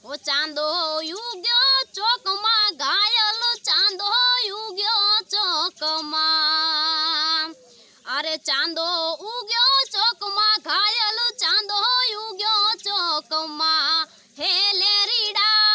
ઓ ચાંદો યુગ્યો ચોકમાં ઘાયલ ચાંદો યુગ્યો ચોકમાં અરે ચાંદો ઉગ્યો ચોકમાં ઘાયલ ચાંદો યુગ્યો ચોકમાં હે લેરીડા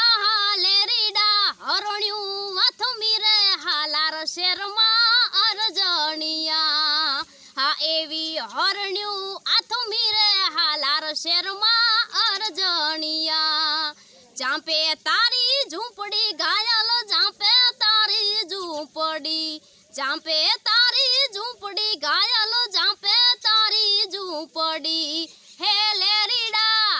હા લેરીડા હરણ્યું વાથમી રે હાલાર શેરમાં અરજણિયા હા એવી હરણ્યું આથમી રે હાલાર શેરમાં અરજણિયા ચાંપે તારી ઝૂંપડી ઘાયલ ચાંપે તારી ઝૂંપડી ચાંપે તારી ઝૂંપડી ઘાયલ ચાંપે તારી ઝૂંપડી હે લેરીડા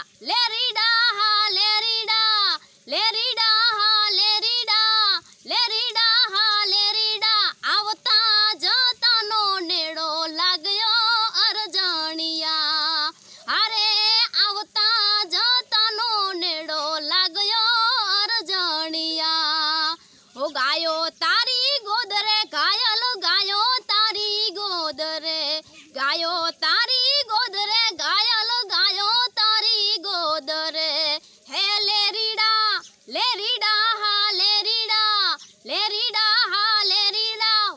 હા લેરીડા આવતા જતાનો નેડો લાગ્યો અરજણિયા અરે આવતા જતાનો નેડો લાગ્યો અરજણિયા ઓ ગાયો તારી ગોદરે ઘાયલ ગાયો તારી ગોદરે ગાયો તારી ગોદરે ઘાયલ ગાયો તારી ગોદરે હે લેરીડા હા લેરીડા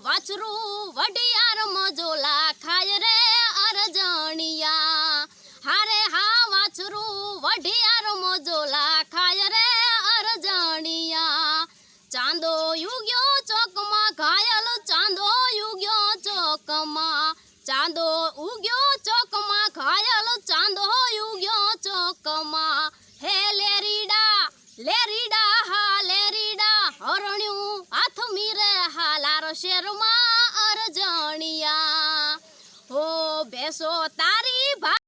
વાછરું વઢિયાર મજોલા ખાય રે અરજણિયા હારે હા વાછરું વઢિયાર મજોલા ખાય રે અરજણિયા ચાંદો યુગ્યો ચોકમાં ઘાયલ ચાંદો યુગ્યો ચોકમાં ચાંદો ઉગ્યો ચોકમાં ઘાયલ ચાંદો યુગ્યો ચોકમાં હે લેરીડા હા હરણ્યું આથમી રે હાલાર શેરમાં અરજણિયા હો બેસો તાર